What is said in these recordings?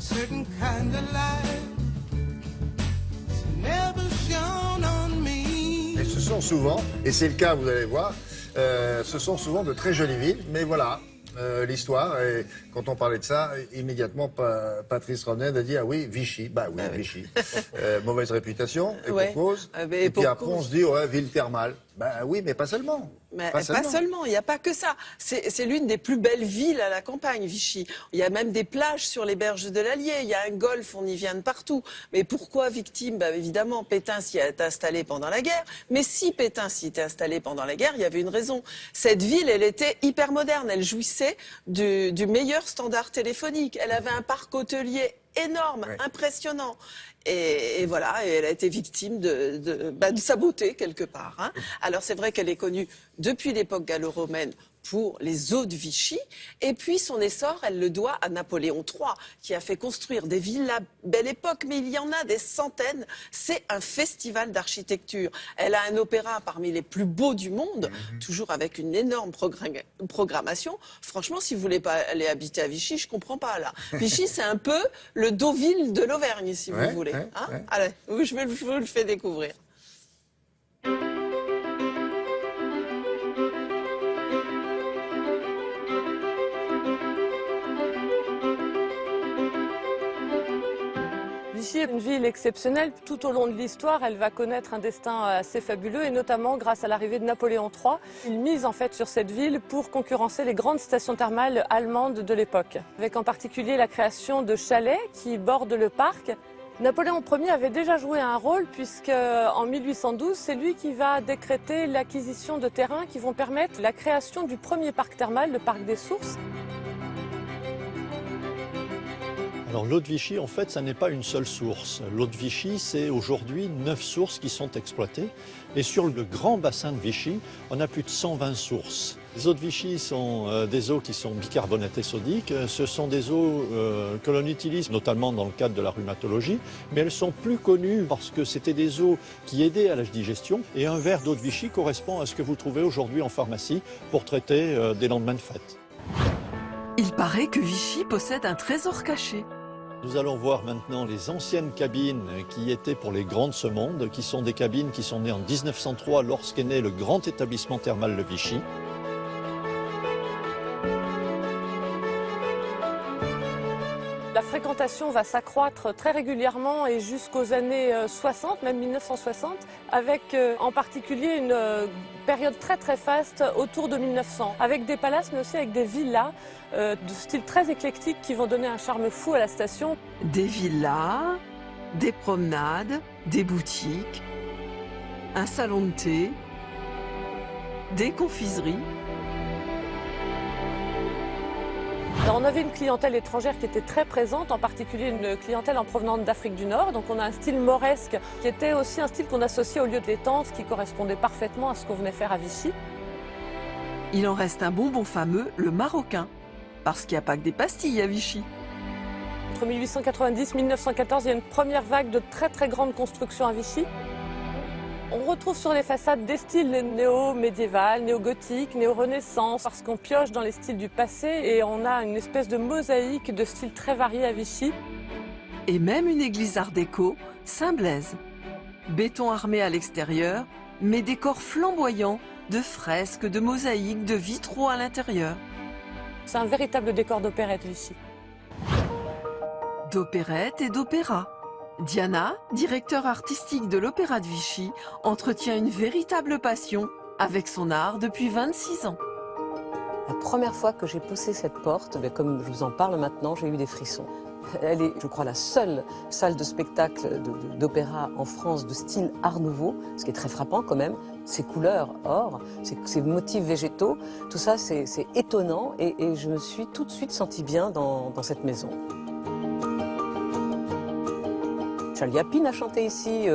a certain kind of light that's never shone on me. Et ce sont souvent, et c'est le cas, vous allez voir, ce sont souvent de très jolies villes, mais voilà. L'histoire, et quand on parlait de ça, immédiatement Patrice Ronnet a dit ah oui, Vichy, bah oui, Vichy, mauvaise réputation, et pour cause. Et puis après on se dit ouais, ville thermale, bah oui, mais pas seulement. Mais pas seulement, il n'y a pas que ça. C'est l'une des plus belles villes à la campagne, Vichy. Il y a même des plages sur les berges de l'Allier, il y a un golfe, on y vient de partout. Mais pourquoi victime? Bah, évidemment, Pétain s'y est installé pendant la guerre. Mais si Pétain s'y était installé pendant la guerre, il y avait une raison. Cette ville, elle était hyper moderne, elle jouissait du meilleur standard téléphonique. Elle avait un parc hôtelier énorme, impressionnant. Et voilà, et elle a été victime de sa beauté, quelque part. Hein. Alors c'est vrai qu'elle est connue depuis l'époque gallo-romaine pour les eaux de Vichy. Et puis son essor, elle le doit à Napoléon III, qui a fait construire des villas belle époque, mais il y en a des centaines. C'est un festival d'architecture. Elle a un opéra parmi les plus beaux du monde, toujours avec une énorme programmation. Franchement, si vous voulez pas aller habiter à Vichy, je comprends pas là. Vichy, c'est un peu le Deauville de l'Auvergne, si vous voulez. Hein. Allez, je vous le fais découvrir. Vichy est une ville exceptionnelle. Tout au long de l'histoire, elle va connaître un destin assez fabuleux, et notamment grâce à l'arrivée de Napoléon III. Il mise en fait sur cette ville pour concurrencer les grandes stations thermales allemandes de l'époque, avec en particulier la création de chalets qui bordent le parc. Napoléon Ier avait déjà joué un rôle puisque en 1812, c'est lui qui va décréter l'acquisition de terrains qui vont permettre la création du premier parc thermal, le parc des Sources. Alors l'eau de Vichy, en fait, ça n'est pas une seule source. L'eau de Vichy, c'est aujourd'hui 9 sources qui sont exploitées. Et sur le grand bassin de Vichy, on a plus de 120 sources. Les eaux de Vichy sont des eaux qui sont bicarbonatées sodiques. Ce sont des eaux que l'on utilise notamment dans le cadre de la rhumatologie, mais elles sont plus connues parce que c'était des eaux qui aidaient à la digestion. Et un verre d'eau de Vichy correspond à ce que vous trouvez aujourd'hui en pharmacie pour traiter des lendemains de fête. Il paraît que Vichy possède un trésor caché. Nous allons voir maintenant les anciennes cabines qui étaient pour les grands de ce monde, qui sont des cabines qui sont nées en 1903 lorsqu'est né le grand établissement thermal de Vichy. La fréquentation va s'accroître très régulièrement et jusqu'aux années 60, même 1960, avec en particulier une période très très faste autour de 1900, avec des palaces mais aussi avec des villas de style très éclectique qui vont donner un charme fou à la station. Des villas, des promenades, des boutiques, un salon de thé, des confiseries. Alors on avait une clientèle étrangère qui était très présente, en particulier une clientèle en provenance d'Afrique du Nord. Donc on a un style mauresque qui était aussi un style qu'on associait au lieu de détente, qui correspondait parfaitement à ce qu'on venait faire à Vichy. Il en reste un bonbon fameux, le marocain, parce qu'il n'y a pas que des pastilles à Vichy. Entre 1890 et 1914, il y a une première vague de très très grandes constructions à Vichy. On retrouve sur les façades des styles néo-médiéval, néo-gothique, néo-renaissance, parce qu'on pioche dans les styles du passé et on a une espèce de mosaïque de styles très variés à Vichy. Et même une église art déco, Saint-Blaise. Béton armé à l'extérieur, mais décor flamboyant de fresques, de mosaïques, de vitraux à l'intérieur. C'est un véritable décor d'opérette, Vichy. D'opérette et d'opéra. Diana, directeur artistique de l'Opéra de Vichy, entretient une véritable passion avec son art depuis 26 ans. La première fois que j'ai poussé cette porte, comme je vous en parle maintenant, j'ai eu des frissons. Elle est, je crois, la seule salle de spectacle d'opéra en France de style Art Nouveau, ce qui est très frappant quand même. Ces couleurs or, ces motifs végétaux, tout ça c'est étonnant et je me suis tout de suite sentie bien dans cette maison. Charles Yapine a chanté ici,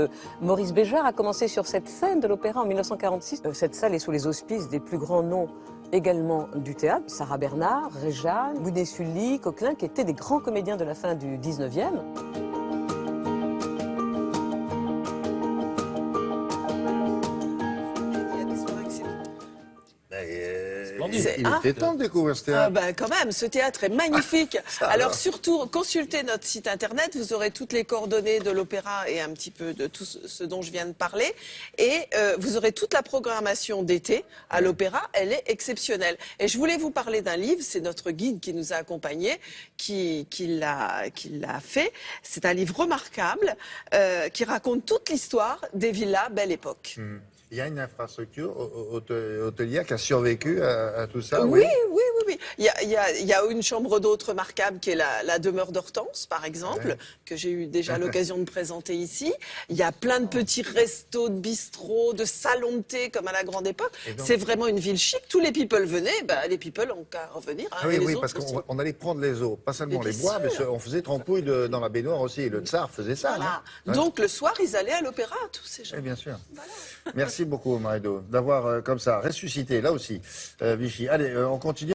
Maurice Béjart a commencé sur cette scène de l'opéra en 1946. Cette salle est sous les auspices des plus grands noms également du théâtre, Sarah Bernard, Réjeanne, Boudet-Sully, Coquelin, qui étaient des grands comédiens de la fin du 19e. il était temps de découvrir ce théâtre. Quand même, ce théâtre est magnifique. Alors surtout, consultez notre site internet, vous aurez toutes les coordonnées de l'opéra et un petit peu de tout ce dont je viens de parler. Et vous aurez toute la programmation d'été à l'opéra, elle est exceptionnelle. Et je voulais vous parler d'un livre, c'est notre guide qui nous a accompagnés, qui l'a fait. C'est un livre remarquable qui raconte toute l'histoire des villas Belle Époque. Il y a une infrastructure hôtelière qui a survécu à tout ça. Oui. Il y a une chambre d'hôte remarquable qui est la demeure d'Hortense, par exemple, que j'ai eu déjà l'occasion de présenter ici. Il y a plein de petits restos, de bistrots, de salons de thé comme à la grande époque. C'est vraiment une ville chic. Tous les people venaient, les people ont qu'à revenir. Hein, oui, parce qu'on allait prendre les eaux, pas seulement les boire, mais on faisait trempouille dans la baignoire aussi. Le tsar faisait ça. Voilà. Donc le soir, ils allaient à l'opéra, tous ces gens. Oui, bien sûr. Voilà. Merci beaucoup, Marie-Do, d'avoir comme ça ressuscité, là aussi, Vichy. Allez, on continue.